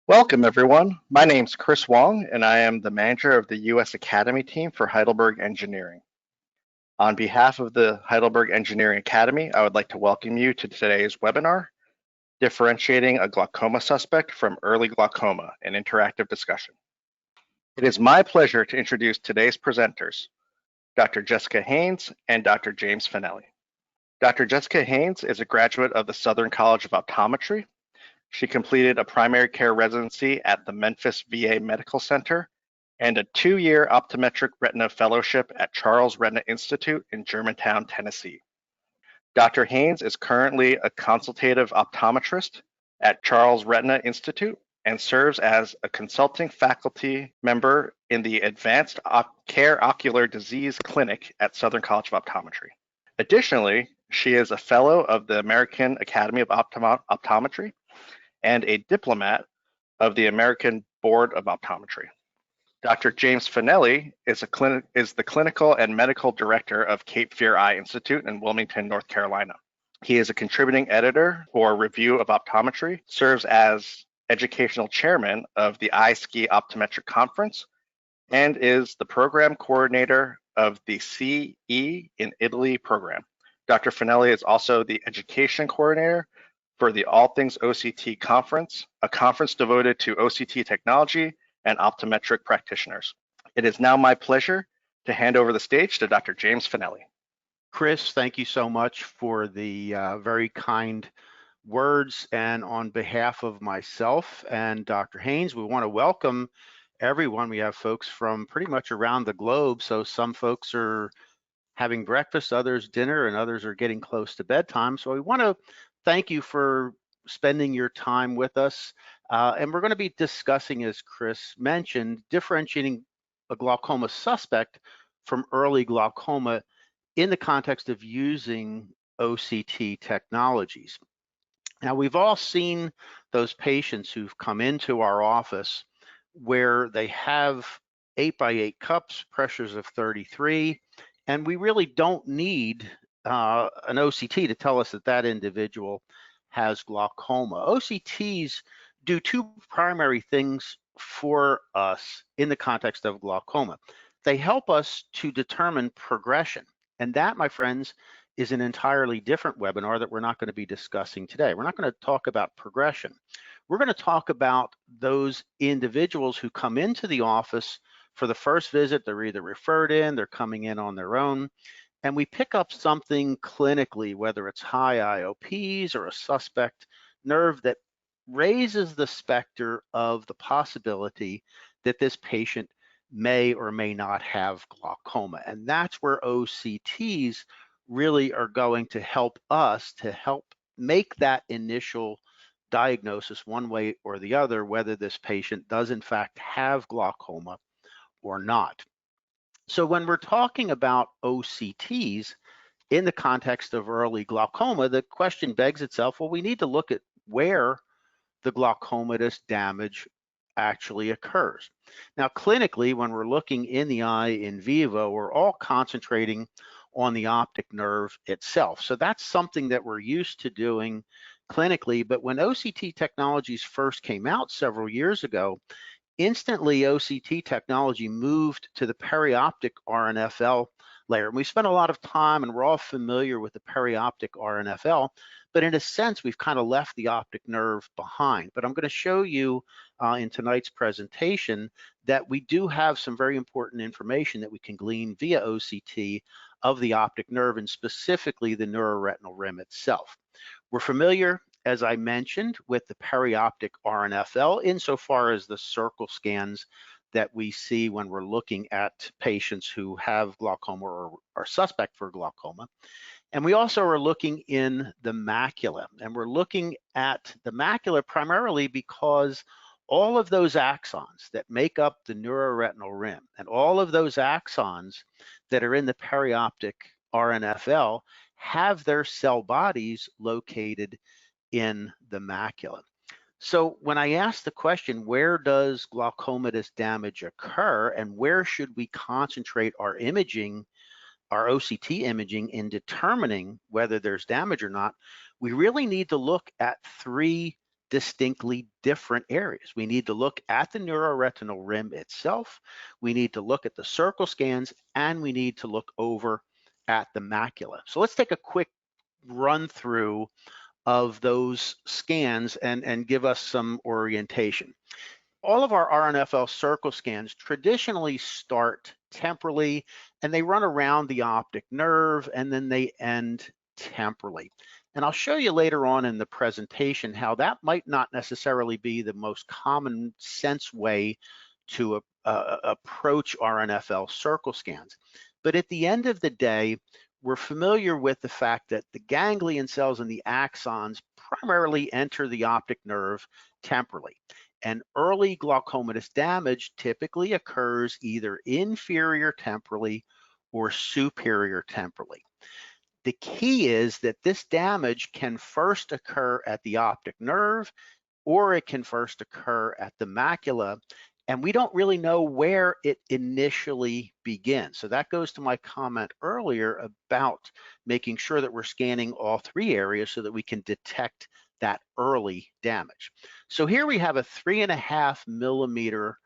Welcome, everyone. My name's Chris Wong, and I am the manager of the U.S. Academy team for Heidelberg Engineering. On behalf of the Heidelberg Engineering Academy, I would like to welcome you to today's webinar, Differentiating a Glaucoma Suspect from Early Glaucoma, an interactive discussion. It is my pleasure to introduce today's presenters, Dr. Jessica Haynes and Dr. James Finelli. Dr. Jessica Haynes is a graduate of the Southern College of Optometry. She completed a primary care residency at the Memphis VA Medical Center and a 2-year optometric retina fellowship at Charles Retina Institute in Germantown, Tennessee. Dr. Haynes is currently a consultative optometrist at Charles Retina Institute and serves as a consulting faculty member in the Advanced Care Ocular Disease Clinic at Southern College of Optometry. Additionally, she is a fellow of the American Academy of Optometry and a diplomat of the American Board of Optometry. Dr. James Finelli is the clinical and medical director of Cape Fear Eye Institute in Wilmington, North Carolina. He is a contributing editor for Review of Optometry, serves as educational chairman of the iSki Optometric Conference, and is the program coordinator of the CE in Italy program. Dr. Finelli is also the education coordinator for the All Things OCT Conference, a conference devoted to OCT technology and optometric practitioners. It is now my pleasure to hand over the stage to Dr. James Finelli. Chris, thank you so much for the very kind words. And on behalf of myself and Dr. Haynes, we want to welcome everyone. We have folks from pretty much around the globe. So some folks are having breakfast, others dinner, and others are getting close to bedtime. So we want to thank you for spending your time with us. And we're going to be discussing, as Chris mentioned, differentiating a glaucoma suspect from early glaucoma in the context of using OCT technologies. Now, we've all seen those patients who've come into our office where they have 8x8 cups, pressures of 33, and we really don't need an OCT to tell us that that individual has glaucoma. OCTs do two primary things for us in the context of glaucoma. They help us to determine progression, and that, my friends, is an entirely different webinar that we're not going to be discussing today. We're not going to talk about progression. We're going to talk about those individuals who come into the office for the first visit. They're either referred in, they're coming in on their own, and we pick up something clinically, whether it's high IOPs or a suspect nerve, that raises the specter of the possibility that this patient may or may not have glaucoma. And that's where OCTs really are going to help us to help make that initial diagnosis one way or the other, whether this patient does in fact have glaucoma or not. So when we're talking about OCTs in the context of early glaucoma, the question begs itself, well, we need to look at where the glaucomatous damage actually occurs. Now, clinically, when we're looking in the eye in vivo, we're all concentrating on the optic nerve itself. So that's something that we're used to doing clinically. But when OCT technologies first came out several years ago, instantly OCT technology moved to the perioptic RNFL layer. And we spent a lot of time, and we're all familiar with the perioptic RNFL, but in a sense, we've kind of left the optic nerve behind. But I'm going to show you in tonight's presentation that we do have some very important information that we can glean via OCT of the optic nerve, and specifically the neuroretinal rim itself. We're familiar, as I mentioned, with the perioptic RNFL insofar as the circle scans that we see when we're looking at patients who have glaucoma or are suspect for glaucoma. And we also are looking in the macula, and we're looking at the macula primarily because all of those axons that make up the neuroretinal rim and all of those axons that are in the perioptic RNFL have their cell bodies located in the macula. So when I ask the question, where does glaucomatous damage occur and where should we concentrate our imaging, our OCT imaging, in determining whether there's damage or not, we really need to look at three distinctly different areas. We need to look at the neuroretinal rim itself, we need to look at the circle scans, and we need to look over at the macula. So let's take a quick run through of those scans and give us some orientation. All of our RNFL circle scans traditionally start temporally, and they run around the optic nerve, and then they end temporally. And I'll show you later on in the presentation how that might not necessarily be the most common sense way to approach RNFL circle scans. But at the end of the day, we're familiar with the fact that the ganglion cells and the axons primarily enter the optic nerve temporally. And early glaucomatous damage typically occurs either inferior temporally or superior temporally. The key is that this damage can first occur at the optic nerve, or it can first occur at the macula, and we don't really know where it initially begins. So that goes to my comment earlier about making sure that we're scanning all three areas so that we can detect that early damage. So here we have a 3.5 millimeter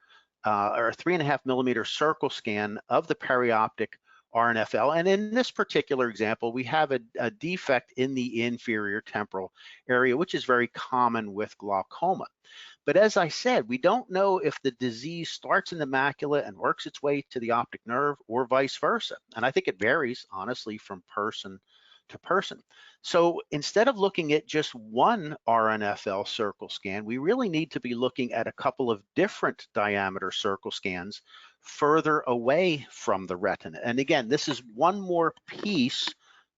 or a 3.5 millimeter circle scan of the perioptic RNFL. And in this particular example, we have a defect in the inferior temporal area, which is very common with glaucoma. But as I said, we don't know if the disease starts in the macula and works its way to the optic nerve or vice versa. And I think it varies, honestly, from person to person. So instead of looking at just one RNFL circle scan, we really need to be looking at a couple of different diameter circle scans further away from the retina. And again, this is one more piece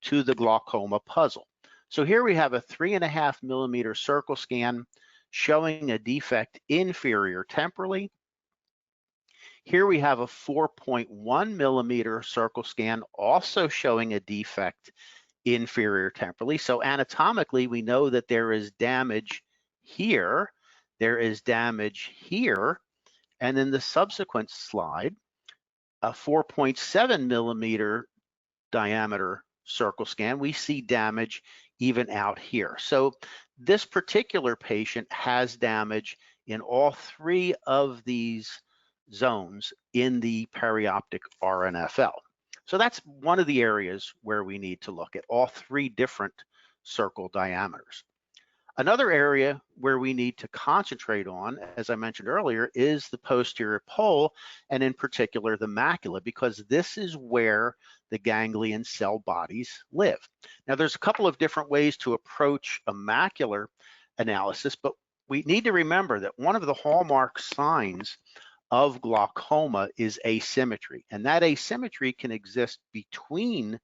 to the glaucoma puzzle. So here we have a 3.5 millimeter circle scan showing a defect inferior temporally. Here we have a 4.1 millimeter circle scan also showing a defect inferior temporally. So anatomically, we know that there is damage here, there is damage here, and in the subsequent slide, a 4.7 millimeter diameter circle scan, we see damage even out here. So this particular patient has damage in all three of these zones in the perioptic RNFL. So that's one of the areas where we need to look at all three different circle diameters. Another area where we need to concentrate on, as I mentioned earlier, is the posterior pole, and in particular the macula, because this is where the ganglion cell bodies live. Now, there's a couple of different ways to approach a macular analysis, but we need to remember that one of the hallmark signs of glaucoma is asymmetry, and that asymmetry can exist between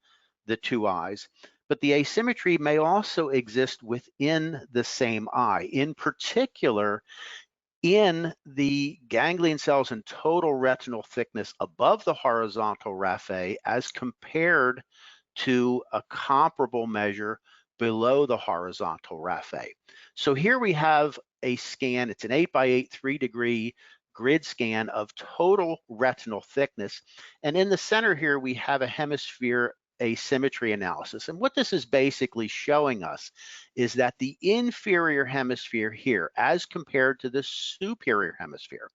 the two eyes, but the asymmetry may also exist within the same eye, in particular in the ganglion cells and total retinal thickness above the horizontal raphe as compared to a comparable measure below the horizontal raphe. So here we have a scan, it's an 8x8 3-degree grid scan of total retinal thickness. And in the center here, we have a hemisphere asymmetry analysis. And what this is basically showing us is that the inferior hemisphere here, as compared to the superior hemisphere,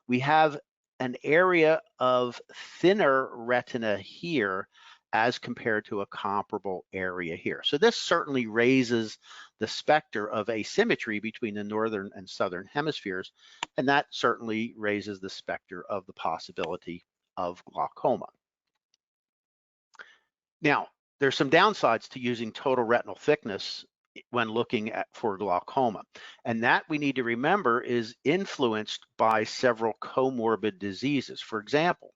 we have an area of thinner retina here as compared to a comparable area here. So this certainly raises the specter of asymmetry between the northern and southern hemispheres, and that certainly raises the specter of the possibility of glaucoma. Now, there's some downsides to using total retinal thickness when looking at for glaucoma, and that we need to remember is influenced by several comorbid diseases. For example,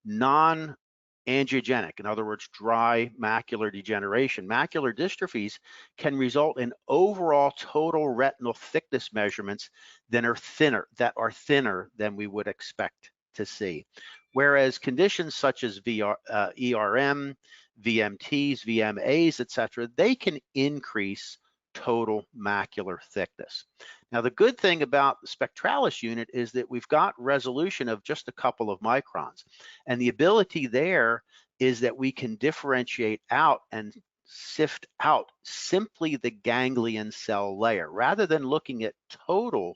non-angiogenic, in other words, dry macular degeneration, macular dystrophies can result in overall total retinal thickness measurements that are thinner than we would expect to see. Whereas conditions such as ERM, VMTs, VMAs, etc., they can increase total macular thickness. Now, the good thing about the spectralis unit is that we've got resolution of just a couple of microns. And the ability there is that we can differentiate out and sift out simply the ganglion cell layer. Rather than looking at total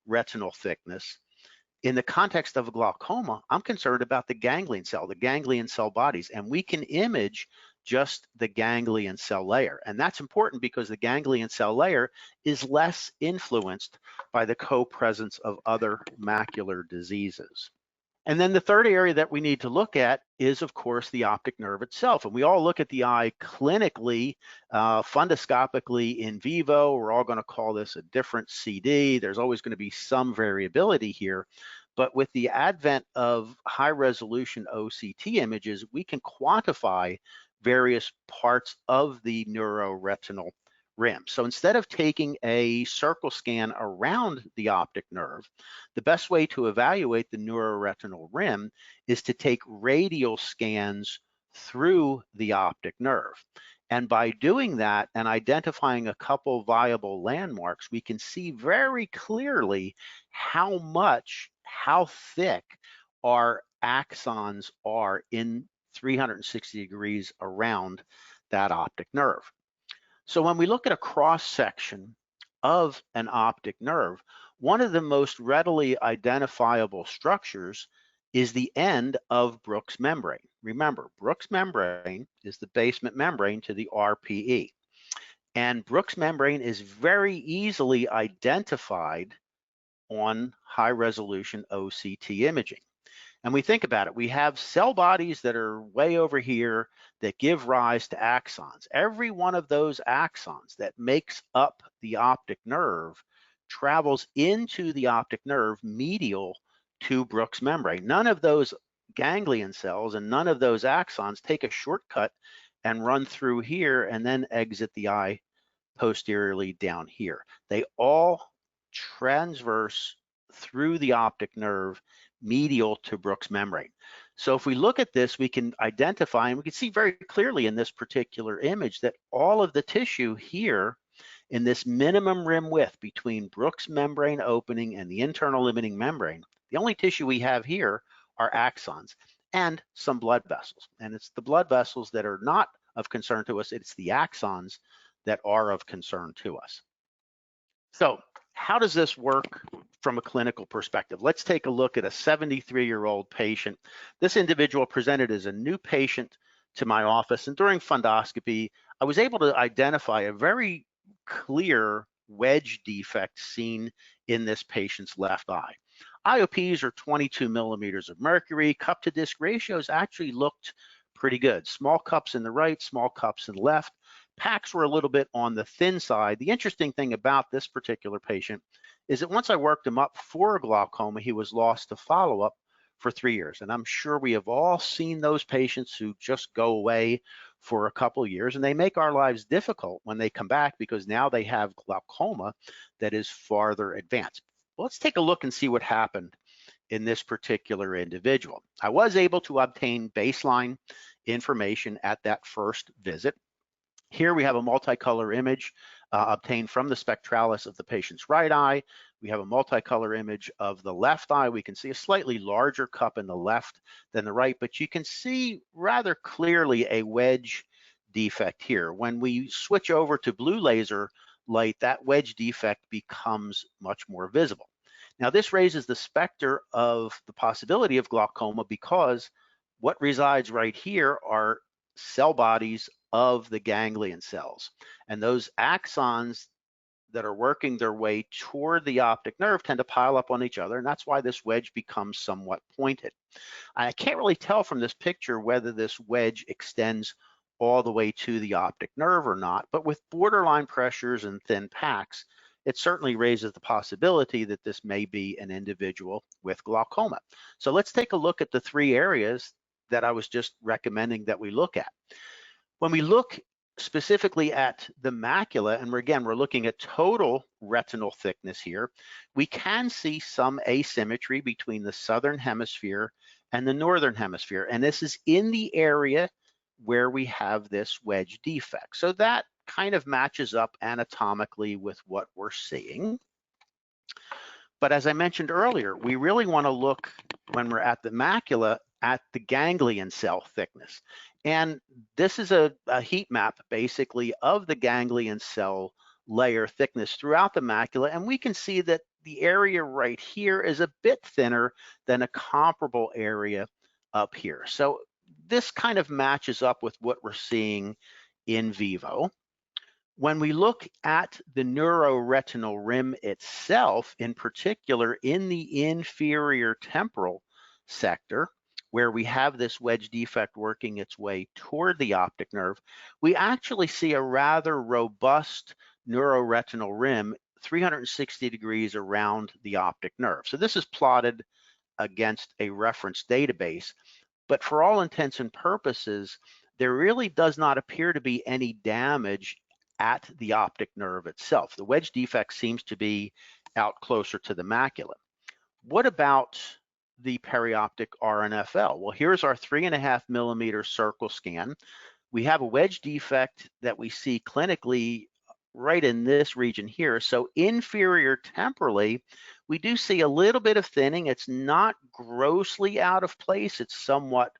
retinal thickness, in the context of a glaucoma, I'm concerned about the ganglion cell bodies, and we can image just the ganglion cell layer. And that's important because the ganglion cell layer is less influenced by the co-presence of other macular diseases. And then the third area that we need to look at is, of course, the optic nerve itself. And we all look at the eye clinically, fundoscopically in vivo. We're all going to call this a different CD. There's always going to be some variability here. But with the advent of high-resolution OCT images, we can quantify various parts of the neuroretinal rim. So instead of taking a circle scan around the optic nerve, the best way to evaluate the neuroretinal rim is to take radial scans through the optic nerve. And by doing that and identifying a couple viable landmarks, we can see very clearly how thick our axons are in 360 degrees around that optic nerve. So when we look at a cross-section of an optic nerve, one of the most readily identifiable structures is the end of Bruch's membrane. Remember, Bruch's membrane is the basement membrane to the RPE. And Bruch's membrane is very easily identified on high-resolution OCT imaging. And we think about it, we have cell bodies that are way over here that give rise to axons. Every one of those axons that makes up the optic nerve travels into the optic nerve medial to Bruch's membrane. None of those ganglion cells and none of those axons take a shortcut and run through here and then exit the eye posteriorly down here. They all transverse through the optic nerve medial to Bruch's membrane. So if we look at this, we can identify, and we can see very clearly in this particular image that all of the tissue here in this minimum rim width between Bruch's membrane opening and the internal limiting membrane, the only tissue we have here are axons and some blood vessels. And it's the blood vessels that are not of concern to us, it's the axons that are of concern to us. So how does this work from a clinical perspective? Let's take a look at a 73-year-old patient. This individual presented as a new patient to my office, and during fundoscopy, I was able to identify a very clear wedge defect seen in this patient's left eye. IOPs are 22 millimeters of mercury. Cup to disc ratios actually looked pretty good. Small cups in the right, small cups in the left. Packs were a little bit on the thin side. The interesting thing about this particular patient is that once I worked him up for a glaucoma, he was lost to follow-up for 3 years. And I'm sure we have all seen those patients who just go away for a couple of years, and they make our lives difficult when they come back because now they have glaucoma that is farther advanced. Well, let's take a look and see what happened in this particular individual. I was able to obtain baseline information at that first visit. Here we have a multicolor image obtained from the spectralis of the patient's right eye. We have a multicolor image of the left eye. We can see a slightly larger cup in the left than the right, but you can see rather clearly a wedge defect here. When we switch over to blue laser light, that wedge defect becomes much more visible. Now, this raises the specter of the possibility of glaucoma because what resides right here are cell bodies of the ganglion cells. And those axons that are working their way toward the optic nerve tend to pile up on each other, and that's why this wedge becomes somewhat pointed. I can't really tell from this picture whether this wedge extends all the way to the optic nerve or not, but with borderline pressures and thin packs, it certainly raises the possibility that this may be an individual with glaucoma. So let's take a look at the 3 areas that I was just recommending that we look at. When we look specifically at the macula, and we're looking at total retinal thickness here, we can see some asymmetry between the southern hemisphere and the northern hemisphere, and this is in the area where we have this wedge defect. So that kind of matches up anatomically with what we're seeing. But as I mentioned earlier, we really want to look when we're at the macula at the ganglion cell thickness. And this is a heat map basically of the ganglion cell layer thickness throughout the macula, and we can see that the area right here is a bit thinner than a comparable area up here. So this kind of matches up with what we're seeing in vivo. When we look at the neuroretinal rim itself, in particular in the inferior temporal sector, where we have this wedge defect working its way toward the optic nerve, we actually see a rather robust neuroretinal rim 360 degrees around the optic nerve. So this is plotted against a reference database, but for all intents and purposes, there really does not appear to be any damage at the optic nerve itself. The wedge defect seems to be out closer to the macula. What about the perioptic RNFL? Well, here's our 3.5 millimeter circle scan. We have a wedge defect that we see clinically right in this region here. So inferior temporally, we do see a little bit of thinning. It's not grossly out of place. It's somewhat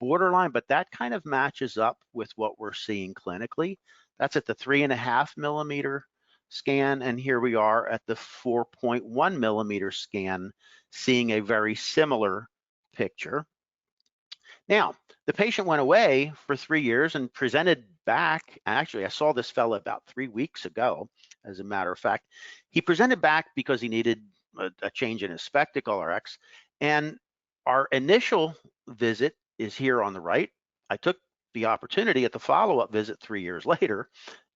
borderline, but that kind of matches up with what we're seeing clinically. That's at the 3.5 millimeter scan, and here we are at the 4.1 millimeter scan, seeing a very similar picture. Now, the patient went away for 3 years and presented back. Actually, I saw this fellow about 3 weeks ago, as a matter of fact. He presented back because he needed a change in his spectacle RX. And our initial visit is here on the right. I took the opportunity at the follow-up visit 3 years later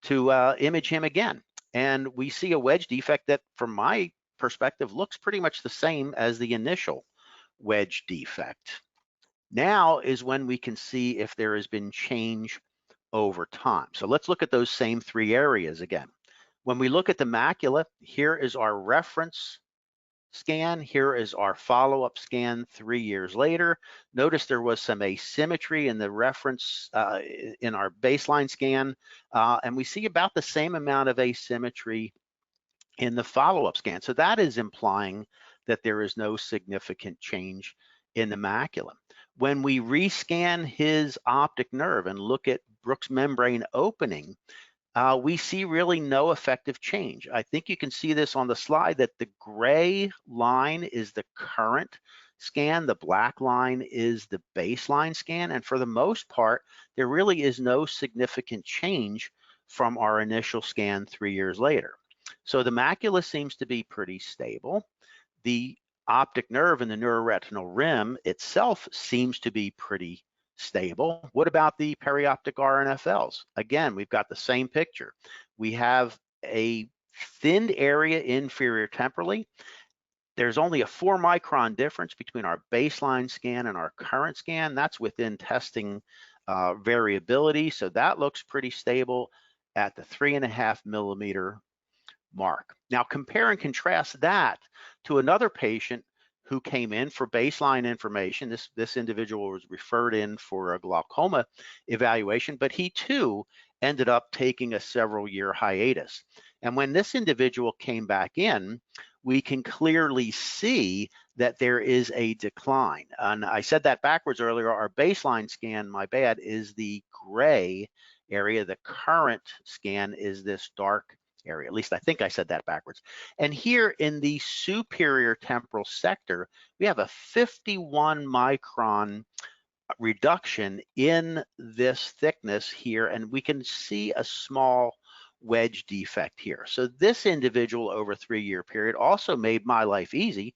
to image him again. And we see a wedge defect that, from my perspective, looks pretty much the same as the initial wedge defect. Now is when we can see if there has been change over time. So let's look at those same 3 areas again. When we look at the macula, here is our reference scan. Here is our follow-up scan 3 years later. Notice there was some asymmetry in the reference in our baseline scan, and we see about the same amount of asymmetry in the follow-up scan. So that is implying that there is no significant change in the macula. When we rescan his optic nerve and look at Brooks membrane opening, we see really no effective change. I think you can see this on the slide that the gray line is the current scan, the black line is the baseline scan, and for the most part, there really is no significant change from our initial scan 3 years later. So the macula seems to be pretty stable. The optic nerve and the neuroretinal rim itself seems to be pretty stable. What about the perioptic RNFLs? Again, we've got the same picture. We have a thinned area inferior temporally. There's only a 4 micron difference between our baseline scan and our current scan. That's within testing variability. So that looks pretty stable at the 3.5 millimeter mark. Now compare and contrast that to another patient who came in for baseline information. This individual was referred in for a glaucoma evaluation, but he too ended up taking a several-year hiatus. And when this individual came back in, we can clearly see that there is a decline. And I said that backwards earlier. Our baseline scan, my bad, is the gray area. The current scan is this dark area. At least I think I said that backwards. And here in the superior temporal sector, we have a 51 micron reduction in this thickness here, and we can see a small wedge defect here. So this individual over a 3-year period also made my life easy,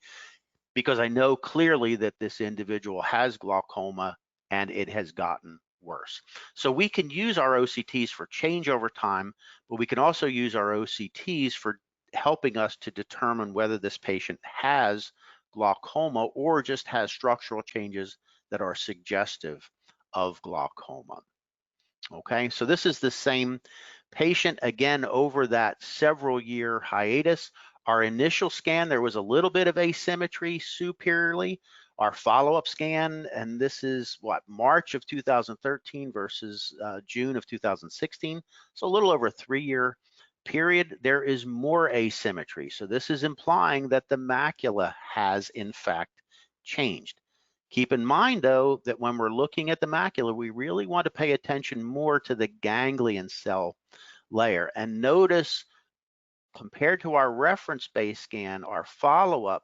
because I know clearly that this individual has glaucoma and it has gotten worse. So we can use our OCTs for change over time, but we can also use our OCTs for helping us to determine whether this patient has glaucoma or just has structural changes that are suggestive of glaucoma. Okay, so this is the same patient again over that several-year hiatus. Our initial scan, there was a little bit of asymmetry superiorly. Our follow-up scan, and this is what, March of 2013 versus June of 2016. So a little over a 3-year period, there is more asymmetry. So this is implying that the macula has in fact changed. Keep in mind, though, that when we're looking at the macula, we really want to pay attention more to the ganglion cell layer. And notice, compared to our reference-based scan, our follow-up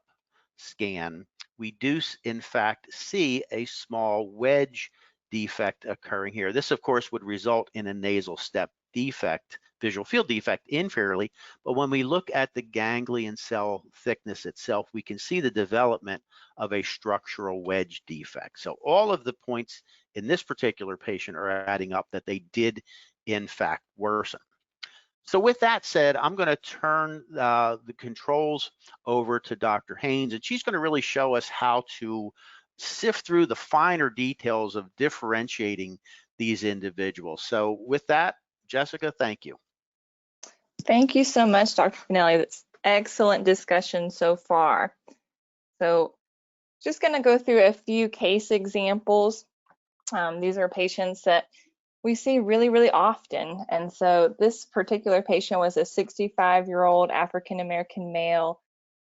scan, we do in fact see a small wedge defect occurring here. This, of course, would result in a nasal step defect, visual field defect inferiorly, but when we look at the ganglion cell thickness itself, we can see the development of a structural wedge defect. So all of the points in this particular patient are adding up that they did in fact worsen. So with that said, I'm going to turn the controls over to Dr. Haynes, and she's going to really show us how to sift through the finer details of differentiating these individuals. So with that, Jessica, thank you. Thank you so much, Dr. Finelli. That's excellent discussion so far. So just going to go through a few case examples. These are patients that we see really, really often. And so this particular patient was a 65-year-old African-American male,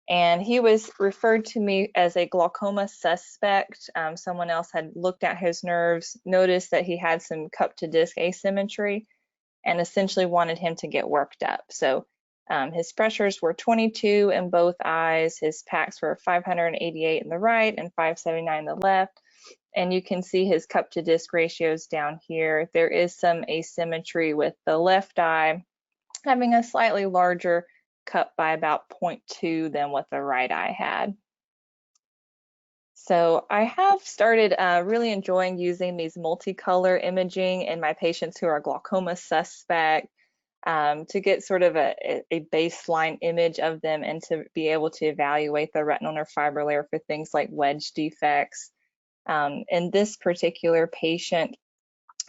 and he was referred to me as a glaucoma suspect. Someone else had looked at his nerves, noticed that he had some cup to disc asymmetry, and essentially wanted him to get worked up. So his pressures were 22 in both eyes. His PACs were 588 in the right and 579 in the left. And you can see his cup to disc ratios down here. There is some asymmetry with the left eye having a slightly larger cup by about 0.2 than what the right eye had. So I have started really enjoying using these multicolor imaging in my patients who are glaucoma suspect to get sort of a baseline image of them and to be able to evaluate the retinal nerve fiber layer for things like wedge defects. In this particular patient,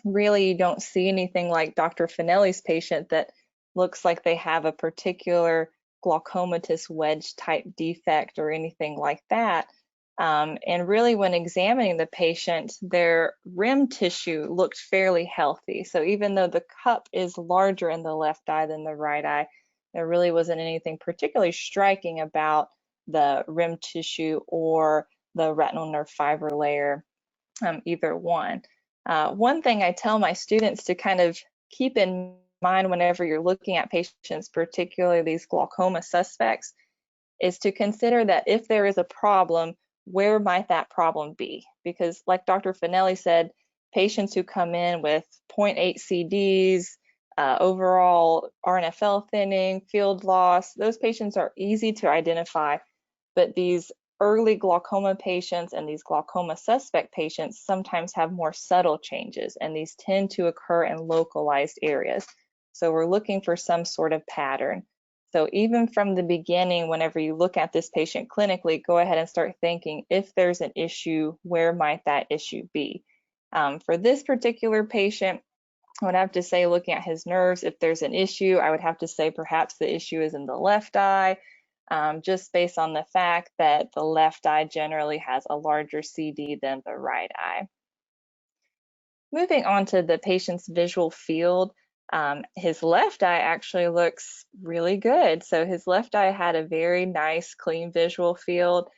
really you don't see anything like Dr. Finelli's patient that looks like they have a particular glaucomatous wedge type defect or anything like that. And really when examining the patient, their rim tissue looked fairly healthy. So even though the cup is larger in the left eye than the right eye, there really wasn't anything particularly striking about the rim tissue or the retinal nerve fiber layer, either one. One thing I tell my students to kind of keep in mind whenever you're looking at patients, particularly these glaucoma suspects, is to consider that if there is a problem, where might that problem be? Because like Dr. Finelli said, patients who come in with 0.8 CDs, overall RNFL thinning, field loss, those patients are easy to identify, but these early glaucoma patients and these glaucoma suspect patients sometimes have more subtle changes, and these tend to occur in localized areas. So we're looking for some sort of pattern. So even from the beginning, whenever you look at this patient clinically, go ahead and start thinking, if there's an issue, where might that issue be? For this particular patient, I would have to say, looking at his nerves, if there's an issue, I would have to say perhaps the issue is in the left eye, just based on the fact that the left eye generally has a larger CD than the right eye. Moving on to the patient's visual field, his left eye actually looks really good. So his left eye had a very nice, clean visual field.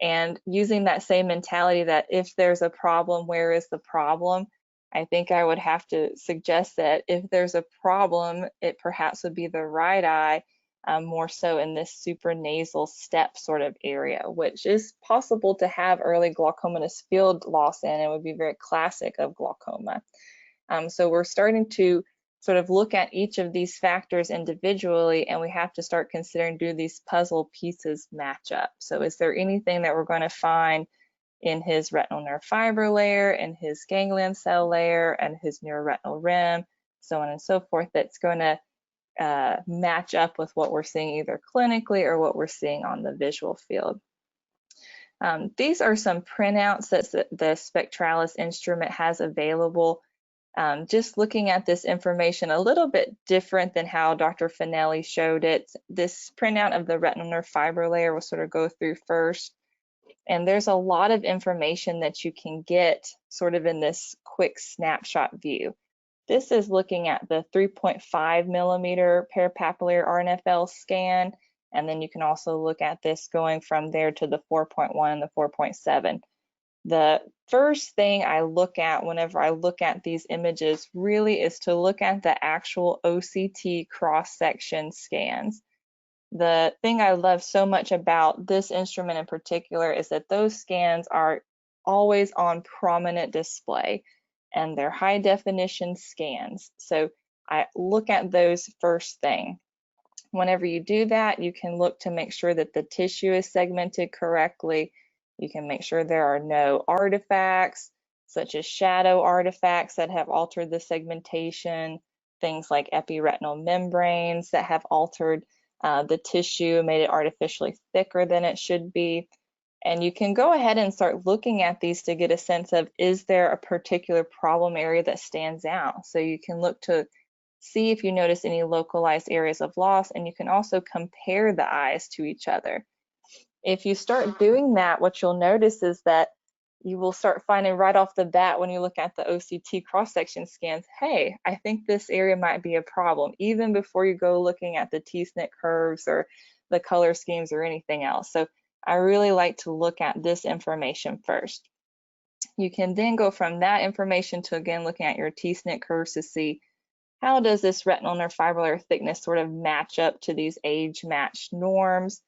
And using that same mentality that if there's a problem, where is the problem? I think I would have to suggest that if there's a problem, it perhaps would be the right eye, more so in this supranasal step sort of area, which is possible to have early glaucomatous field loss in. It would be very classic of glaucoma. So we're starting to sort of look at each of these factors individually, and we have to start considering, do these puzzle pieces match up? So is there anything that we're going to find in his retinal nerve fiber layer, in his ganglion cell layer, and his neuroretinal rim, so on and so forth, that's going to match up with what we're seeing either clinically or what we're seeing on the visual field. These are some printouts that the Spectralis instrument has available. Just looking at this information a little bit different than how Dr. Finelli showed it. This printout of the retinal nerve fiber layer will sort of go through first. And there's a lot of information that you can get sort of in this quick snapshot view. This is looking at the 3.5 millimeter parapapillary RNFL scan. And then you can also look at this going from there to the 4.1 and the 4.7. The first thing I look at whenever I look at these images really is to look at the actual OCT cross-section scans. The thing I love so much about this instrument in particular is that those scans are always on prominent display, and they're high definition scans. So I look at those first thing. Whenever you do that, you can look to make sure that the tissue is segmented correctly. You can make sure there are no artifacts, such as shadow artifacts that have altered the segmentation, things like epiretinal membranes that have altered the tissue, made it artificially thicker than it should be. And you can go ahead and start looking at these to get a sense of, is there a particular problem area that stands out? So you can look to see if you notice any localized areas of loss, and you can also compare the eyes to each other. If you start doing that, what you'll notice is that you will start finding right off the bat when you look at the OCT cross-section scans, hey, I think this area might be a problem, even before you go looking at the T-SNP curves or the color schemes or anything else. So I really like to look at this information first. You can then go from that information to, again, looking at your T-SNP curves to see, how does this retinal nerve fibrillary thickness sort of match up to these age-matched norms?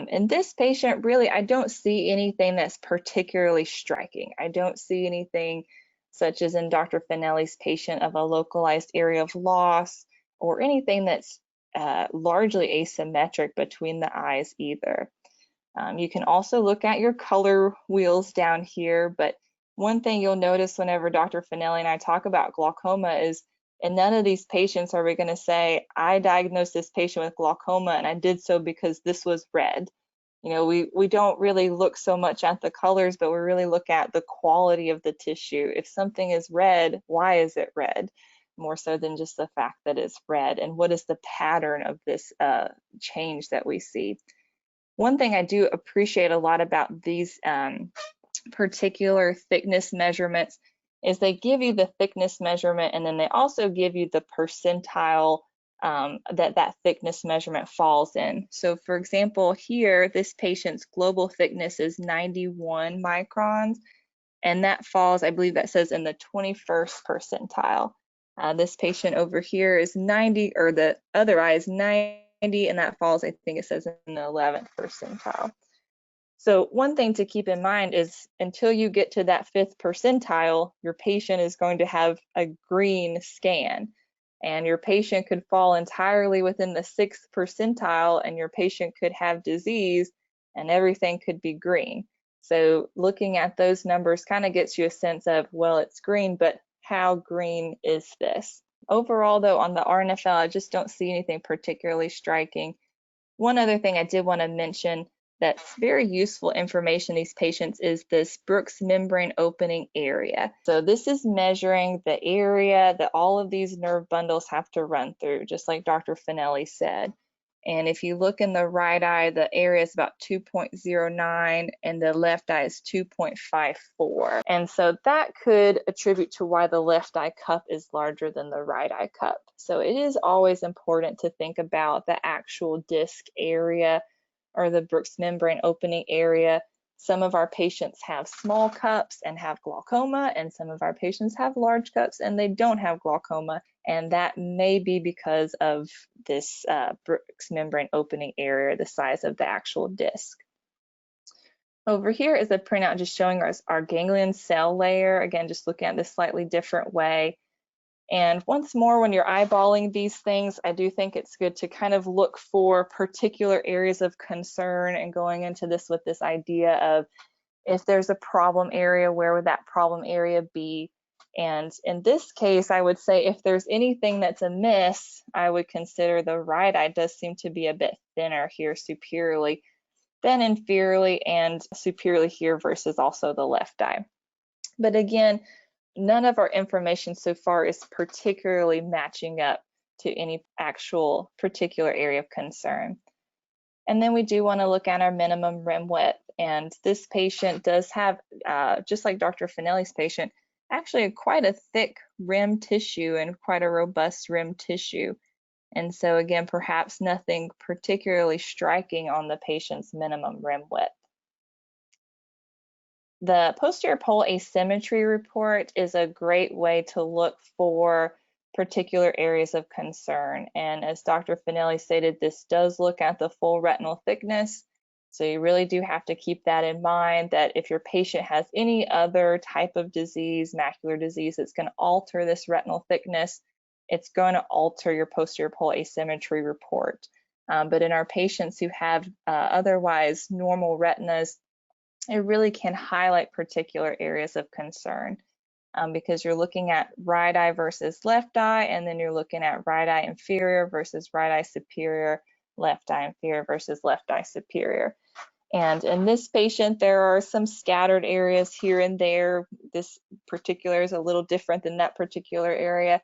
In this patient, really, I don't see anything that's particularly striking. I don't see anything such as in Dr. Finelli's patient of a localized area of loss or anything that's largely asymmetric between the eyes either. You can also look at your color wheels down here, but one thing you'll notice whenever Dr. Finelli and I talk about glaucoma is in none of these patients are we going to say, I diagnosed this patient with glaucoma and I did so because this was red. You know, we don't really look so much at the colors, but we really look at the quality of the tissue. If something is red, why is it red? More so than just the fact that it's red, and what is the pattern of this change that we see. One thing I do appreciate a lot about these particular thickness measurements is they give you the thickness measurement, and then they also give you the percentile that thickness measurement falls in. So for example, here, this patient's global thickness is 91 microns, and that falls, I believe that says in the 21st percentile. This patient over here is 90, or the other eye is 90, and that falls, I think it says in the 11th percentile. So one thing to keep in mind is until you get to that 5th percentile, your patient is going to have a green scan, and your patient could fall entirely within the 6th percentile, and your patient could have disease and everything could be green. So looking at those numbers kind of gets you a sense of, well, it's green, but how green is this? Overall, though, on the RNFL, I just don't see anything particularly striking. One other thing I did want to mention that's very useful information in these patients is this Brooks membrane opening area. So this is measuring the area that all of these nerve bundles have to run through, just like Dr. Finelli said. And if you look in the right eye, the area is about 2.09 and the left eye is 2.54. And so that could attribute to why the left eye cup is larger than the right eye cup. So it is always important to think about the actual disc area or the Brooks membrane opening area. Some of our patients have small cups and have glaucoma, and some of our patients have large cups and they don't have glaucoma, and that may be because of this Brooks membrane opening area, the size of the actual disc. Over here is a printout just showing us our ganglion cell layer, again just looking at this slightly different way. And once more, when you're eyeballing these things, I do think it's good to kind of look for particular areas of concern and going into this with this idea of if there's a problem area, where would that problem area be? And in this case, I would say if there's anything that's amiss, I would consider the right eye does seem to be a bit thinner here superiorly than inferiorly, and superiorly here versus also the left eye. But again, none of our information so far is particularly matching up to any actual particular area of concern. And then we do want to look at our minimum rim width. And this patient does have, just like Dr. Finelli's patient, actually quite a thick rim tissue and quite a robust rim tissue. And so again, perhaps nothing particularly striking on the patient's minimum rim width. The posterior pole asymmetry report is a great way to look for particular areas of concern. And as Dr. Finelli stated, this does look at the full retinal thickness. So you really do have to keep that in mind, that if your patient has any other type of disease, macular disease, that's going to alter this retinal thickness, it's going to alter your posterior pole asymmetry report. But in our patients who have otherwise normal retinas, it really can highlight particular areas of concern because you're looking at right eye versus left eye, and then you're looking at right eye inferior versus right eye superior, left eye inferior versus left eye superior. And in this patient, there are some scattered areas here and there. This particular is a little different than that particular area.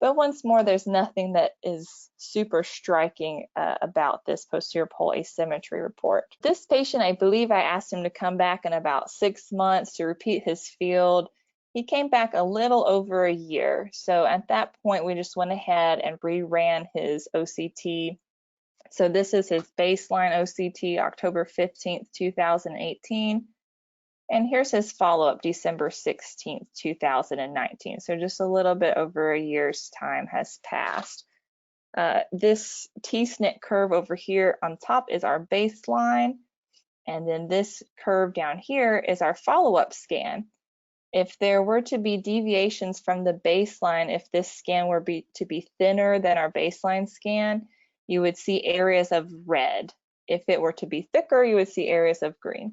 But once more, there's nothing that is super striking about this posterior pole asymmetry report. This patient, I believe I asked him to come back in about 6 months to repeat his field. He came back a little over a year. So at that point, we just went ahead and reran his OCT. So this is his baseline OCT, October 15th, 2018. And here's his follow-up, December 16th, 2019. So just a little bit over a year's time has passed. This T-SNP curve over here on top is our baseline. And then this curve down here is our follow-up scan. If there were to be deviations from the baseline, if this scan were to be thinner than our baseline scan, you would see areas of red. If it were to be thicker, you would see areas of green.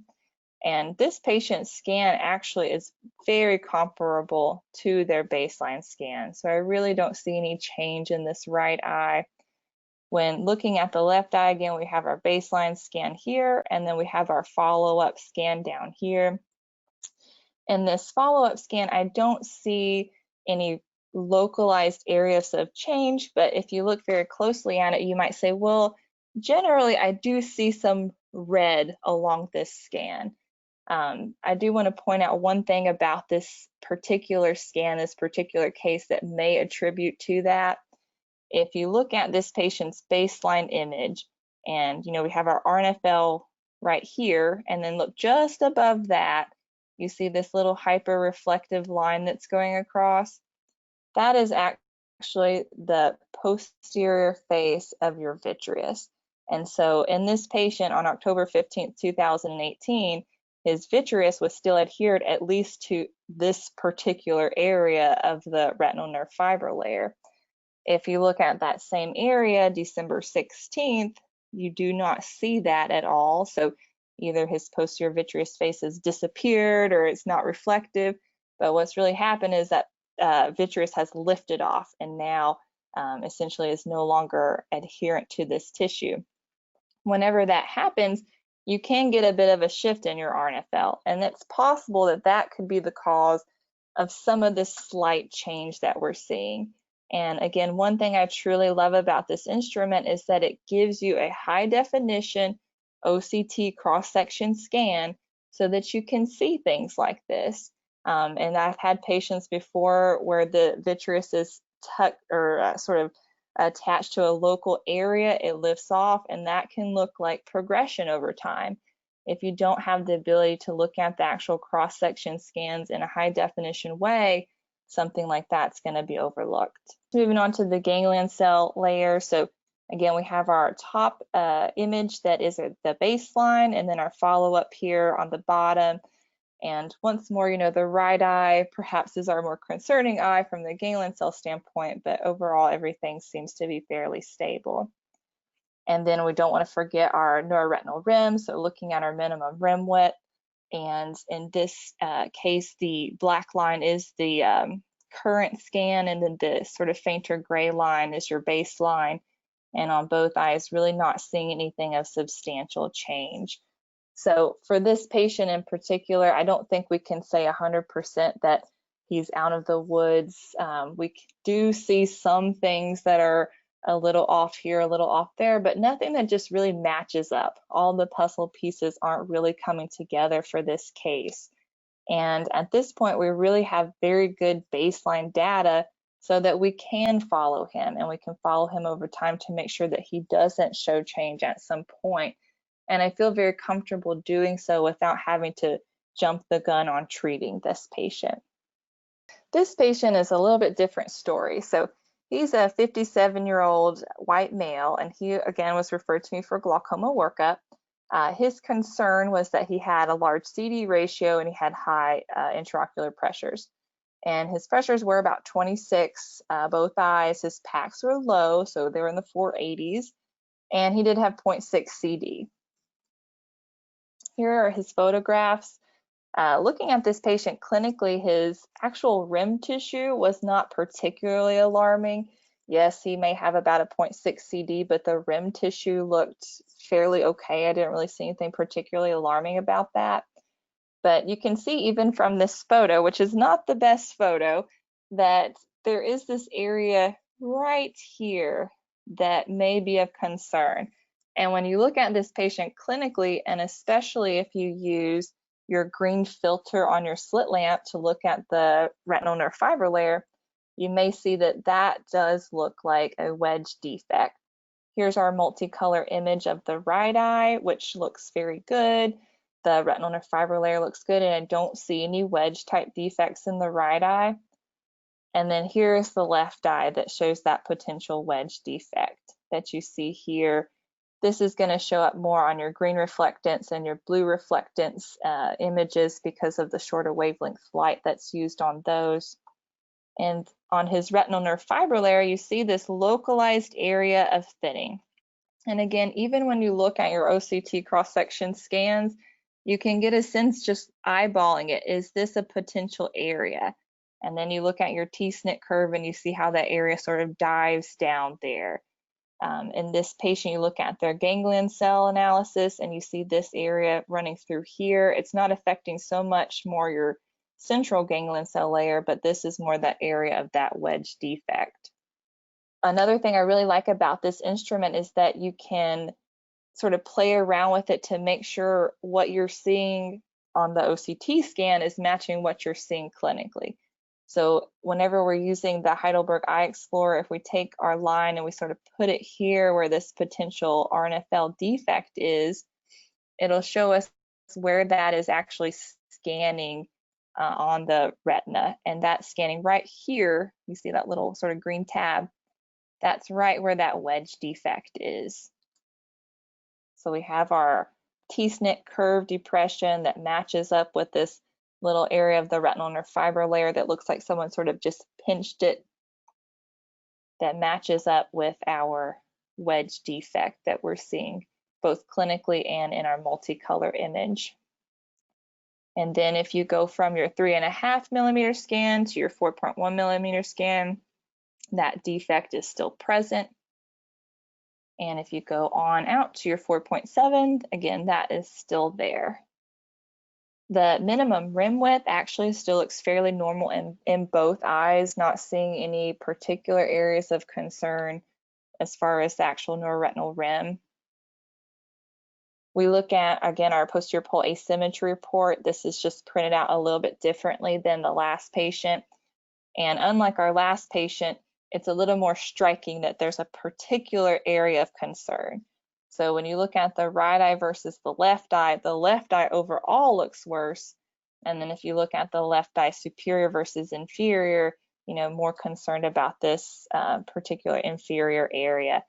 And this patient's scan actually is very comparable to their baseline scan. So I really don't see any change in this right eye. When looking at the left eye, again, we have our baseline scan here, and then we have our follow-up scan down here. In this follow-up scan, I don't see any localized areas of change, but if you look very closely at it, you might say, well, generally I do see some red along this scan. I do want to point out one thing about this particular scan, this particular case that may attribute to that. If you look at this patient's baseline image, and we have our RNFL right here, and then look just above that, you see this little hyper-reflective line that's going across. That is actually the posterior face of your vitreous. And so in this patient on October 15th, 2018, his vitreous was still adhered at least to this particular area of the retinal nerve fiber layer. If you look at that same area, December 16th, you do not see that at all. So either his posterior vitreous face has disappeared or it's not reflective. But what's really happened is that vitreous has lifted off and now essentially is no longer adherent to this tissue. Whenever that happens, you can get a bit of a shift in your RNFL, and it's possible that that could be the cause of some of this slight change that we're seeing. And again, one thing I truly love about this instrument is that it gives you a high definition OCT cross-section scan so that you can see things like this. And I've had patients before where the vitreous is tucked or sort of attached to a local area, it lifts off, and that can look like progression over time. If you don't have the ability to look at the actual cross-section scans in a high definition way, something like that's going to be overlooked. Moving on to the ganglion cell layer. So again, we have our top image that is the baseline, and then our follow-up here on the bottom. And once more, the right eye perhaps is our more concerning eye from the ganglion cell standpoint, but overall everything seems to be fairly stable. And then we don't want to forget our neuroretinal rim, so looking at our minimum rim width. And in this case, the black line is the current scan, and then the sort of fainter gray line is your baseline. And on both eyes, really not seeing anything of substantial change. So for this patient in particular, I don't think we can say 100% that he's out of the woods. We do see some things that are a little off here, a little off there, but nothing that just really matches up. All the puzzle pieces aren't really coming together for this case. And at this point, we really have very good baseline data so that we can follow him, and we can follow him over time to make sure that he doesn't show change at some point. And I feel very comfortable doing so without having to jump the gun on treating this patient. This patient is a little bit different story. So he's a 57-year-old white male, and he again was referred to me for glaucoma workup. His concern was that he had a large CD ratio and he had high intraocular pressures. And his pressures were about 26, both eyes. His packs were low, so they were in the 480s, and he did have 0.6 CD. Here are his photographs. Looking at this patient clinically, his actual rim tissue was not particularly alarming. Yes, he may have about a 0.6 CD, but the rim tissue looked fairly okay. I didn't really see anything particularly alarming about that. But you can see even from this photo, which is not the best photo, that there is this area right here that may be of concern. And when you look at this patient clinically, and especially if you use your green filter on your slit lamp to look at the retinal nerve fiber layer, you may see that that does look like a wedge defect. Here's our multicolor image of the right eye, which looks very good. The retinal nerve fiber layer looks good, and I don't see any wedge type defects in the right eye. And then here's the left eye that shows that potential wedge defect that you see here. This is going to show up more on your green reflectance and your blue reflectance images because of the shorter wavelength light that's used on those. And on his retinal nerve fiber layer, you see this localized area of thinning. And again, even when you look at your OCT cross-section scans, you can get a sense just eyeballing it, is this a potential area? And then you look at your T-SNP curve and you see how that area sort of dives down there. In this patient, you look at their ganglion cell analysis and you see this area running through here. It's not affecting so much more your central ganglion cell layer, but this is more that area of that wedge defect. Another thing I really like about this instrument is that you can sort of play around with it to make sure what you're seeing on the OCT scan is matching what you're seeing clinically. So whenever we're using the Heidelberg Eye Explorer, if we take our line and we sort of put it here where this potential RNFL defect is, it'll show us where that is actually scanning on the retina. And that's scanning right here. You see that little sort of green tab. That's right where that wedge defect is. So we have our T-SNP curve depression that matches up with this little area of the retinal nerve fiber layer that looks like someone sort of just pinched it, that matches up with our wedge defect that we're seeing both clinically and in our multicolor image. And then if you go from your 3.5 millimeter scan to your 4.1 millimeter scan, that defect is still present. And if you go on out to your 4.7, again, that is still there. The minimum rim width actually still looks fairly normal in both eyes, not seeing any particular areas of concern as far as the actual neuroretinal rim. We look at, again, our posterior pole asymmetry report. This is just printed out a little bit differently than the last patient. And unlike our last patient, it's a little more striking that there's a particular area of concern. So when you look at the right eye versus the left eye overall looks worse. And then if you look at the left eye superior versus inferior, you know, more concerned about this particular inferior area.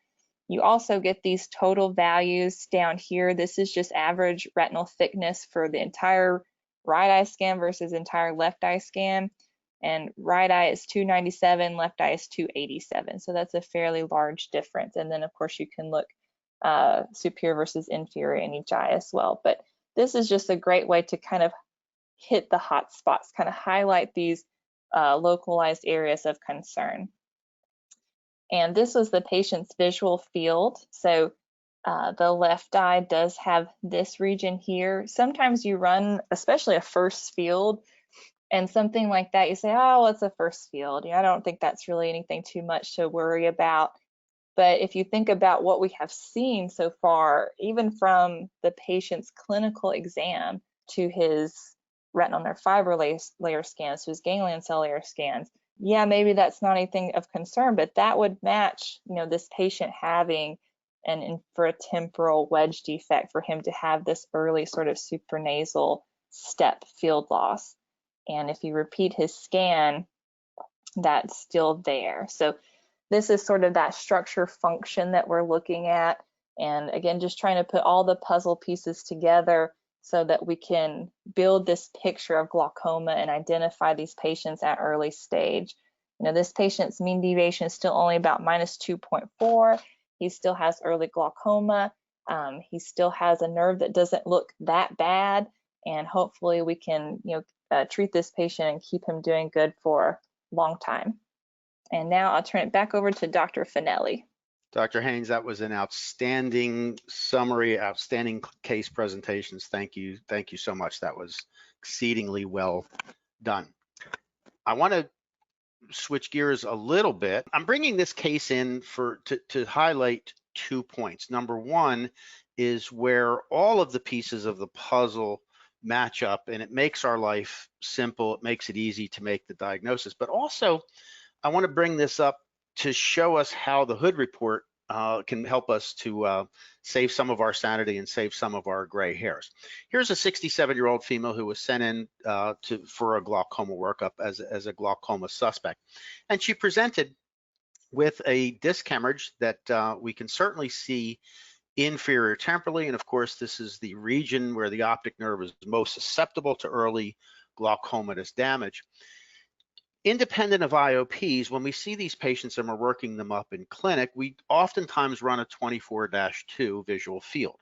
You also get these total values down here. This is just average retinal thickness for the entire right eye scan versus entire left eye scan. And right eye is 297, left eye is 287. So that's a fairly large difference. And then of course you can look superior versus inferior in each eye as well. But this is just a great way to kind of hit the hot spots, kind of highlight these localized areas of concern. And this was the patient's visual field. So the left eye does have this region here. Sometimes you run, especially a first field, and something like that, you say, oh, well, it's a first field. You know, I don't think that's really anything too much to worry about. But if you think about what we have seen so far, even from the patient's clinical exam to his retinal nerve fiber layer scans, to his ganglion cell layer scans, yeah, maybe that's not anything of concern, but that would match, you know, this patient having an infratemporal wedge defect for him to have this early sort of supranasal step field loss. And if you repeat his scan, that's still there. So this is sort of that structure function that we're looking at. And again, just trying to put all the puzzle pieces together so that we can build this picture of glaucoma and identify these patients at early stage. You know, this patient's mean deviation is still only about -2.4. He still has early glaucoma. He still has a nerve that doesn't look that bad. And hopefully we can, treat this patient and keep him doing good for a long time. And now I'll turn it back over to Dr. Finelli. Dr. Haynes, that was an outstanding summary, outstanding case presentations. Thank you. Thank you so much. That was exceedingly well done. I want to switch gears a little bit. I'm bringing this case in to highlight 2 points. Number one is where all of the pieces of the puzzle match up, and it makes our life simple. It makes it easy to make the diagnosis. But also, I want to bring this up to show us how the Hood report can help us to save some of our sanity and save some of our gray hairs. Here's a 67-year-old female who was sent in for a glaucoma workup as a glaucoma suspect. And she presented with a disc hemorrhage that we can certainly see inferior temporally. And of course, this is the region where the optic nerve is most susceptible to early glaucomatous damage. Independent of IOPs, when we see these patients and we're working them up in clinic, we oftentimes run a 24-2 visual field.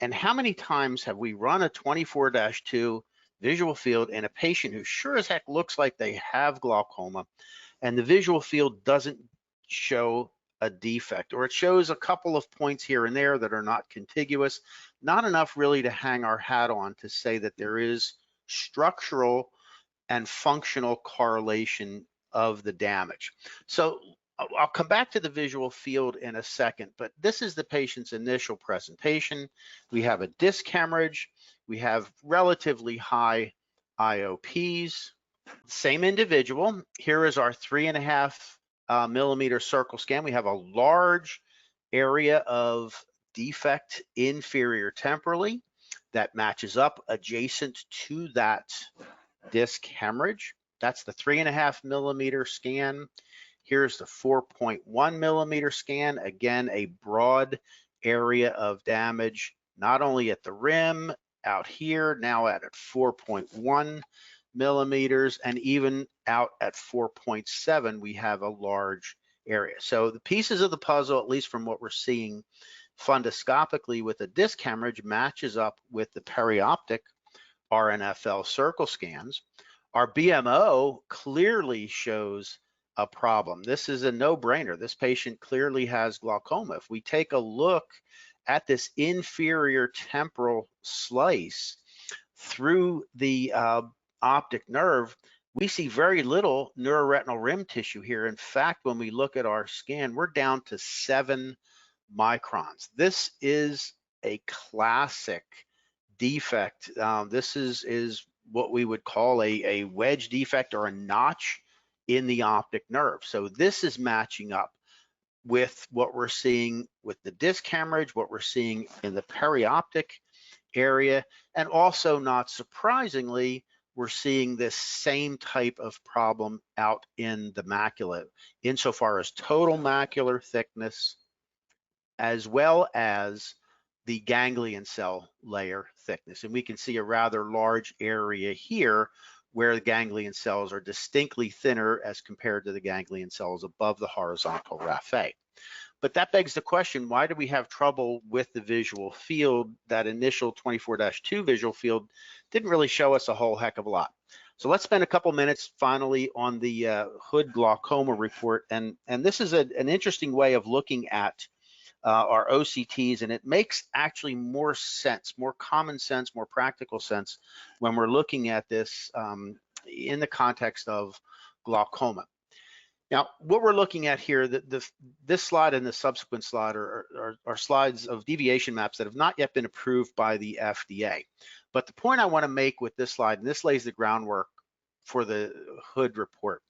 And how many times have we run a 24-2 visual field in a patient who sure as heck looks like they have glaucoma, and the visual field doesn't show a defect, or it shows a couple of points here and there that are not contiguous, not enough really to hang our hat on to say that there is structural and functional correlation of the damage. So I'll come back to the visual field in a second, but this is the patient's initial presentation. We have a disc hemorrhage. We have relatively high IOPs. Same individual. Here is our 3.5 millimeter circle scan. We have a large area of defect inferior temporally that matches up adjacent to that disc hemorrhage. That's the 3.5 millimeter scan. Here's the 4.1 millimeter scan. Again, a broad area of damage, not only at the rim, out here, now at 4.1 millimeters, and even out at 4.7, we have a large area. So the pieces of the puzzle, at least from what we're seeing fundoscopically with a disc hemorrhage, matches up with the perioptic RNFL circle scans. Our BMO clearly shows a problem. This is a no-brainer. This patient clearly has glaucoma. If we take a look at this inferior temporal slice through the optic nerve, we see very little neuroretinal rim tissue here. In fact, when we look at our scan, we're down to 7 microns. This is a classic defect. This is what we would call a wedge defect or a notch in the optic nerve. So this is matching up with what we're seeing with the disc hemorrhage, what we're seeing in the perioptic area, and also, not surprisingly, we're seeing this same type of problem out in the macula, insofar as total macular thickness, as well as the ganglion cell layer thickness. And we can see a rather large area here where the ganglion cells are distinctly thinner as compared to the ganglion cells above the horizontal raphe. But that begs the question, why do we have trouble with the visual field? That initial 24-2 visual field didn't really show us a whole heck of a lot. So let's spend a couple minutes finally on the Hood glaucoma report. And this is an interesting way of looking at our OCTs, and it makes actually more sense, more common sense, more practical sense when we're looking at this in the context of glaucoma. Now, what we're looking at here, this slide and the subsequent slide are slides of deviation maps that have not yet been approved by the FDA. But the point I want to make with this slide, and this lays the groundwork for the Hood report,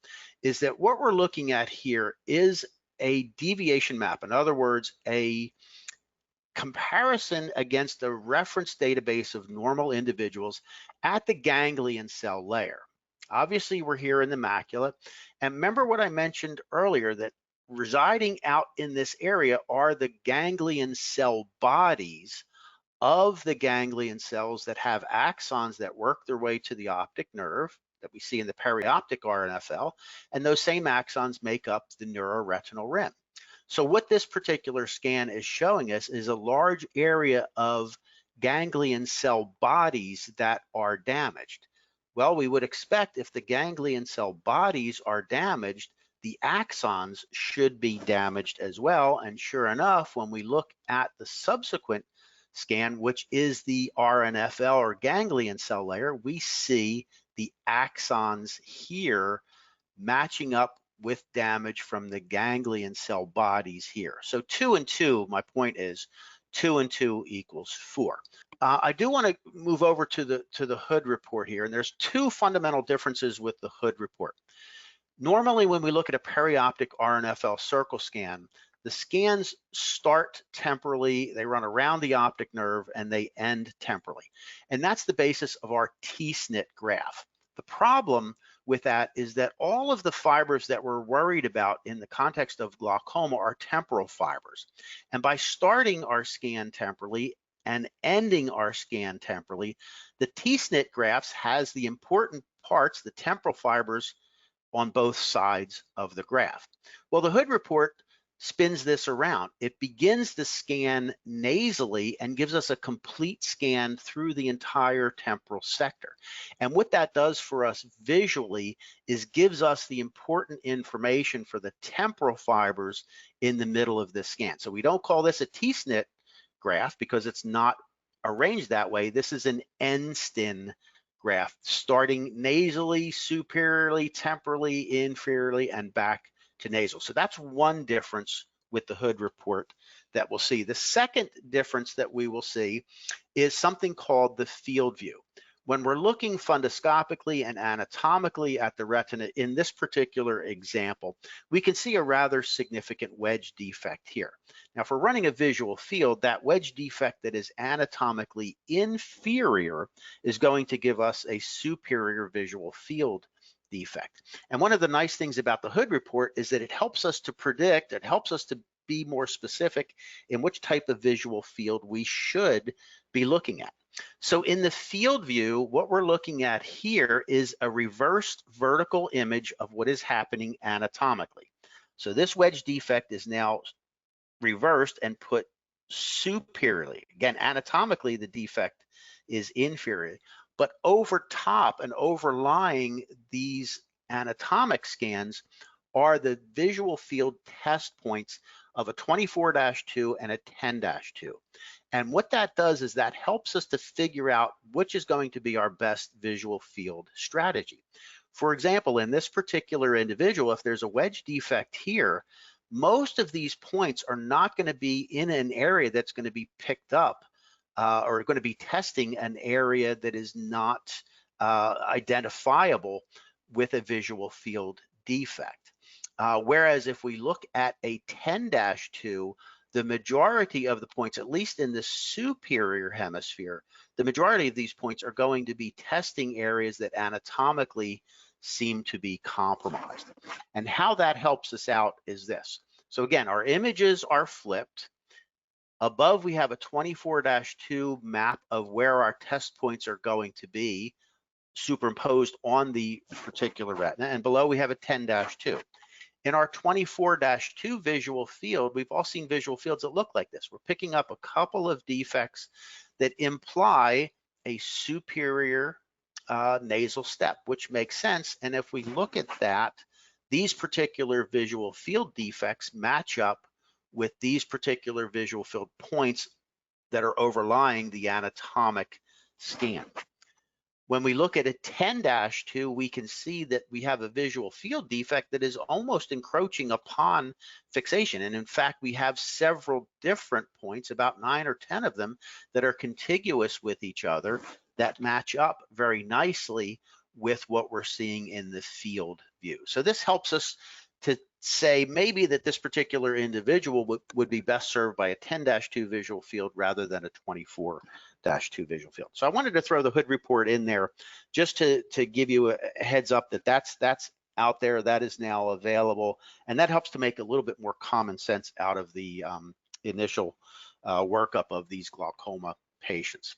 is that what we're looking at here is a deviation map. In other words, a comparison against a reference database of normal individuals at the ganglion cell layer. Obviously, we're here in the macula. And remember what I mentioned earlier, that residing out in this area are the ganglion cell bodies of the ganglion cells that have axons that work their way to the optic nerve that we see in the perioptic RNFL, and those same axons make up the neuroretinal rim. So what this particular scan is showing us is a large area of ganglion cell bodies that are damaged. Well, we would expect if the ganglion cell bodies are damaged, the axons should be damaged as well. And sure enough, when we look at the subsequent scan, which is the RNFL or ganglion cell layer, we see the axons here matching up with damage from the ganglion cell bodies here. So 2 and 2, my point is 2 and 2 equals 4. I do want to move over to the Hood report here, and there's two fundamental differences with the Hood report. Normally, when we look at a perioptic RNFL circle scan, the scans start temporally, they run around the optic nerve, and they end temporally. And that's the basis of our T-SNP graph. The problem with that is that all of the fibers that we're worried about in the context of glaucoma are temporal fibers. And by starting our scan temporally and ending our scan temporally, the T-SNP graphs has the important parts, the temporal fibers, on both sides of the graph. Well, the Hood report spins this around. It begins the scan nasally and gives us a complete scan through the entire temporal sector. And what that does for us visually is gives us the important information for the temporal fibers in the middle of this scan. So we don't call this a T-SNP graph because it's not arranged that way. This is an N-STIN graph, starting nasally, superiorly, temporally, inferiorly, and back to nasal. So that's one difference with the Hood report that we'll see. The second difference that we will see is something called the field view. When we're looking fundoscopically and anatomically at the retina in this particular example, we can see a rather significant wedge defect here. Now, if we're running a visual field, that wedge defect that is anatomically inferior is going to give us a superior visual field defect. And one of the nice things about the Hood report is that it helps us to predict, it helps us to be more specific in which type of visual field we should be looking at. So in the field view, what we're looking at here is a reversed vertical image of what is happening anatomically. So this wedge defect is now reversed and put superiorly. Again, anatomically, the defect is inferior, but over top and overlying these anatomic scans are the visual field test points of a 24-2 and a 10-2. And what that does is that helps us to figure out which is going to be our best visual field strategy. For example, in this particular individual, if there's a wedge defect here, most of these points are not going to be in an area that's going to be picked up or going to be testing an area that is not identifiable with a visual field defect. Whereas if we look at a 10-2, the majority of the points, at least in the superior hemisphere, the majority of these points are going to be testing areas that anatomically seem to be compromised. And how that helps us out is this. So again, our images are flipped. Above, we have a 24-2 map of where our test points are going to be superimposed on the particular retina, and below we have a 10-2. In our 24-2 visual field, we've all seen visual fields that look like this. We're picking up a couple of defects that imply a superior nasal step, which makes sense. And if we look at that, these particular visual field defects match up with these particular visual field points that are overlying the anatomic scan. When we look at a 10-2, we can see that we have a visual field defect that is almost encroaching upon fixation. And in fact, we have several different points, about 9 or 10 of them, that are contiguous with each other that match up very nicely with what we're seeing in the field view. So this helps us to say maybe that this particular individual would be best served by a 10-2 visual field rather than a 24-2 visual field. So I wanted to throw the hood report in there just to give you a heads up that that's out there, that is now available, and that helps to make a little bit more common sense out of the initial workup of these glaucoma patients.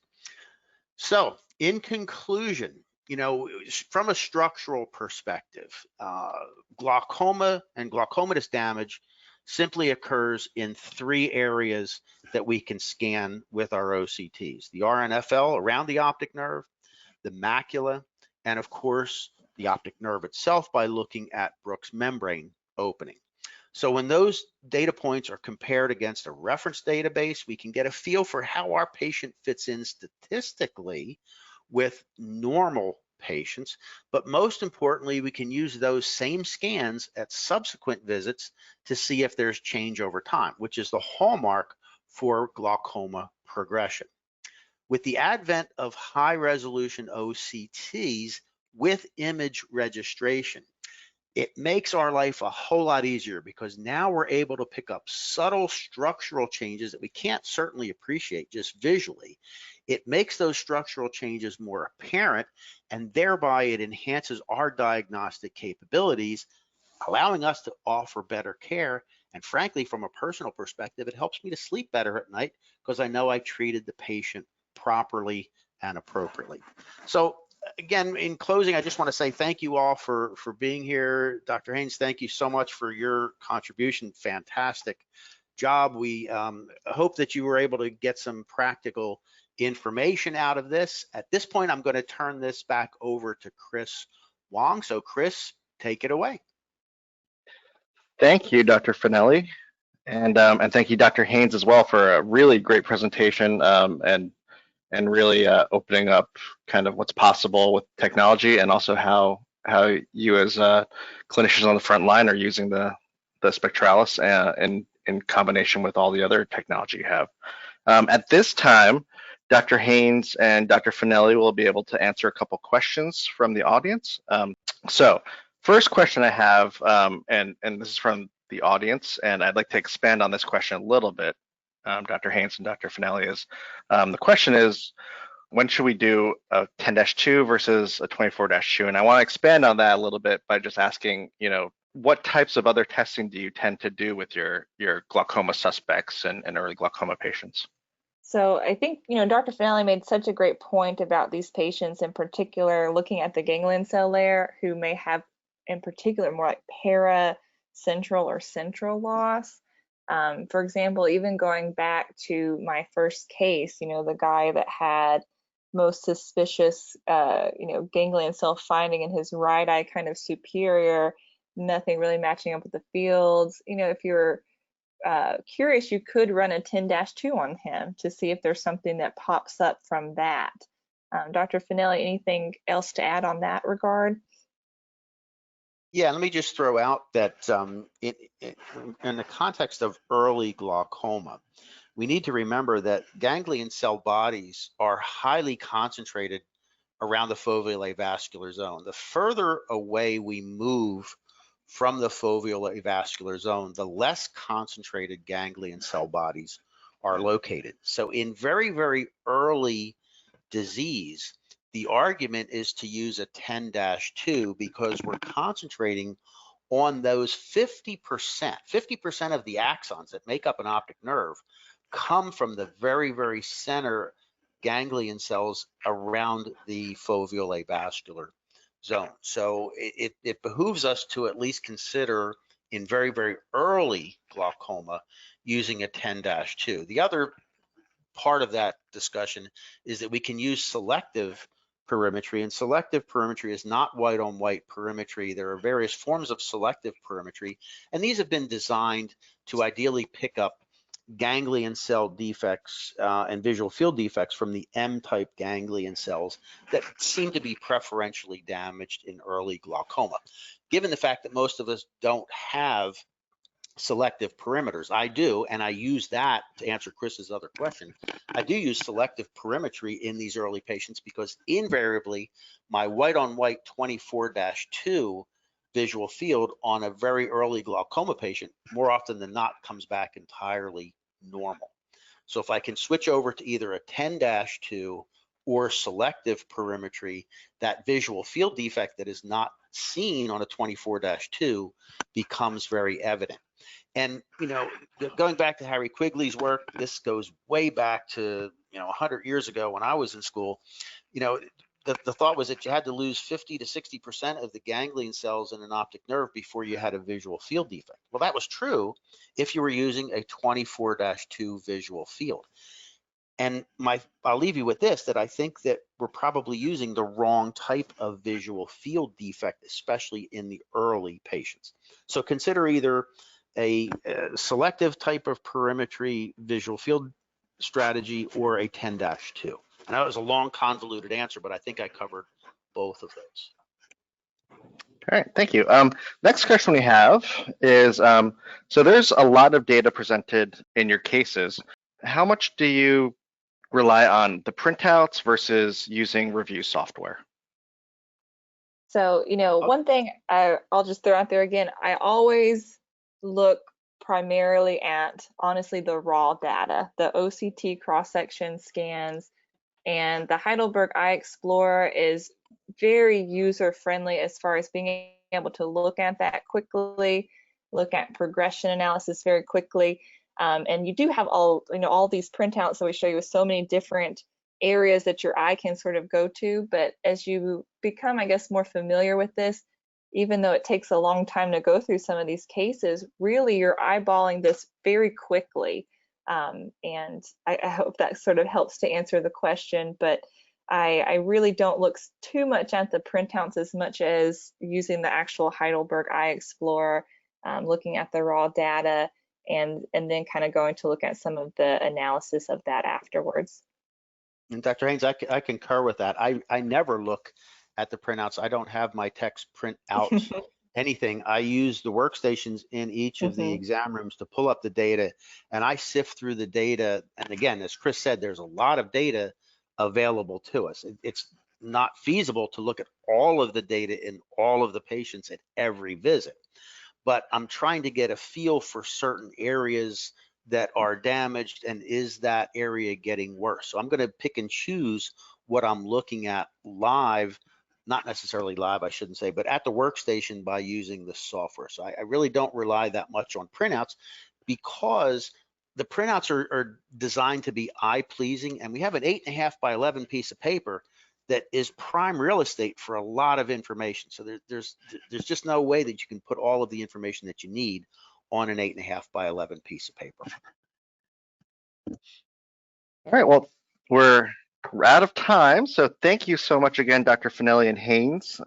So in conclusion, you know, from a structural perspective, glaucoma and glaucomatous damage simply occurs in 3 areas that we can scan with our OCTs: the RNFL around the optic nerve, the macula, and of course the optic nerve itself by looking at Brooks membrane opening. So when those data points are compared against a reference database, we can get a feel for how our patient fits in statistically with normal patients. But most importantly, we can use those same scans at subsequent visits to see if there's change over time, which is the hallmark for glaucoma progression. With the advent of high-resolution OCTs with image registration, it makes our life a whole lot easier, because now we're able to pick up subtle structural changes that we can't certainly appreciate just visually. It makes those structural changes more apparent, and thereby it enhances our diagnostic capabilities, allowing us to offer better care. And frankly, from a personal perspective, it helps me to sleep better at night because I know I treated the patient properly and appropriately. So again, in closing, I just want to say thank you all for being here. Dr. Haynes, thank you so much for your contribution. Fantastic job. We hope that you were able to get some practical information out of this. At this point, I'm going to turn this back over to Chris Wong. So Chris, take it away. Thank you, Dr. Finelli, and thank you, Dr. Haynes, as well, for a really great presentation and really opening up kind of what's possible with technology, and also how you as clinicians on the front line are using the Spectralis in combination with all the other technology you have. At this time, Dr. Haynes and Dr. Finelli will be able to answer a couple questions from the audience. So first question I have, and this is from the audience, and I'd like to expand on this question a little bit, Dr. Haynes and Dr. Finelli, is the question is, when should we do a 10-2 versus a 24-2? And I want to expand on that a little bit by just asking, you know, what types of other testing do you tend to do with your glaucoma suspects and early glaucoma patients? So I think, you know, Dr. Finelli made such a great point about these patients, in particular looking at the ganglion cell layer, who may have in particular more like para-central or central loss. For example, even going back to my first case, you know, the guy that had most suspicious, you know, ganglion cell finding in his right eye, kind of superior, nothing really matching up with the fields. You know, if you're curious, you could run a 10-2 on him to see if there's something that pops up from that. Dr. Finelli, anything else to add on that regard? Yeah, let me just throw out that in the context of early glaucoma, we need to remember that ganglion cell bodies are highly concentrated around the foveal avascular zone. The further away we move from the foveal avascular zone, the less concentrated ganglion cell bodies are located. So in very, very early disease, the argument is to use a 10-2 because we're concentrating on those 50%. 50% of the axons that make up an optic nerve come from the very, very center ganglion cells around the foveal avascular zone. So it behooves us to at least consider in very, very early glaucoma using a 10-2. The other part of that discussion is that we can use selective perimetry, and selective perimetry is not white on white perimetry. There are various forms of selective perimetry, and these have been designed to ideally pick up ganglion cell defects and visual field defects from the M-type ganglion cells that seem to be preferentially damaged in early glaucoma. Given the fact that most of us don't have selective perimeters, I do, and I use that to answer Chris's other question. I do use selective perimetry in these early patients because invariably my white on white 24-2 visual field on a very early glaucoma patient, more often than not, comes back entirely normal. So if I can switch over to either a 10-2 or selective perimetry, that visual field defect that is not seen on a 24-2 becomes very evident. And, you know, going back to Harry Quigley's work, this goes way back to, 100 years ago when I was in school. You know, the thought was that you had to lose 50 to 60% of the ganglion cells in an optic nerve before you had a visual field defect. Well, that was true if you were using a 24-2 visual field. And I'll leave you with this, that I think that we're probably using the wrong type of visual field defect, especially in the early patients. So consider either a selective type of perimetry visual field strategy or a 10-2. I know it was a long, convoluted answer, but I think I covered both of those. All right, thank you. Next question we have is, so there's a lot of data presented in your cases. How much do you rely on the printouts versus using review software? So, one thing I'll just throw out there again, I always look primarily at, honestly, the raw data, the OCT cross-section scans, and the Heidelberg Eye Explorer is very user-friendly as far as being able to look at that quickly, look at progression analysis very quickly. And you do have all these printouts that we show you with so many different areas that your eye can sort of go to. But as you become, I guess, more familiar with this, even though it takes a long time to go through some of these cases, really you're eyeballing this very quickly. And I hope that sort of helps to answer the question, but I really don't look too much at the printouts as much as using the actual Heidelberg Eye Explorer, looking at the raw data, and then kind of going to look at some of the analysis of that afterwards. And Dr. Haynes, I concur with that. I never look at the printouts. I don't have my techs print out anything. I use the workstations in each of the exam rooms to pull up the data, and I sift through the data. And again, as Chris said, there's a lot of data available to us. It's not feasible to look at all of the data in all of the patients at every visit, but I'm trying to get a feel for certain areas that are damaged, and is that area getting worse? So I'm going to pick and choose what I'm looking at live, not necessarily live, I shouldn't say, but at the workstation by using the software. So I really don't rely that much on printouts, because the printouts are designed to be eye-pleasing, and we have an 8.5 by 11 piece of paper that is prime real estate for a lot of information. So there's just no way that you can put all of the information that you need on an 8.5 by 11 piece of paper. All right, well, we're out of time. So thank you so much again, Dr. Finelli and Haynes,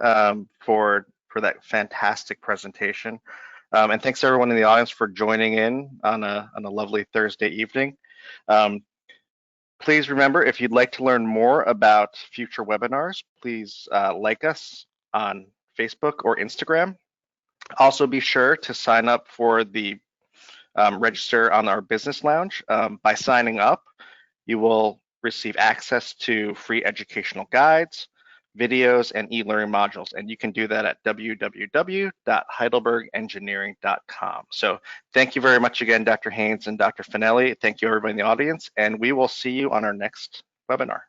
for that fantastic presentation. And thanks to everyone in the audience for joining in on a lovely Thursday evening. Please remember, if you'd like to learn more about future webinars, please like us on Facebook or Instagram. Also be sure to sign up for the register on our business lounge. By signing up, you will receive access to free educational guides, videos, and e-learning modules. And you can do that at www.heidelbergengineering.com. So thank you very much again, Dr. Haynes and Dr. Finelli. Thank you, everybody in the audience, and we will see you on our next webinar.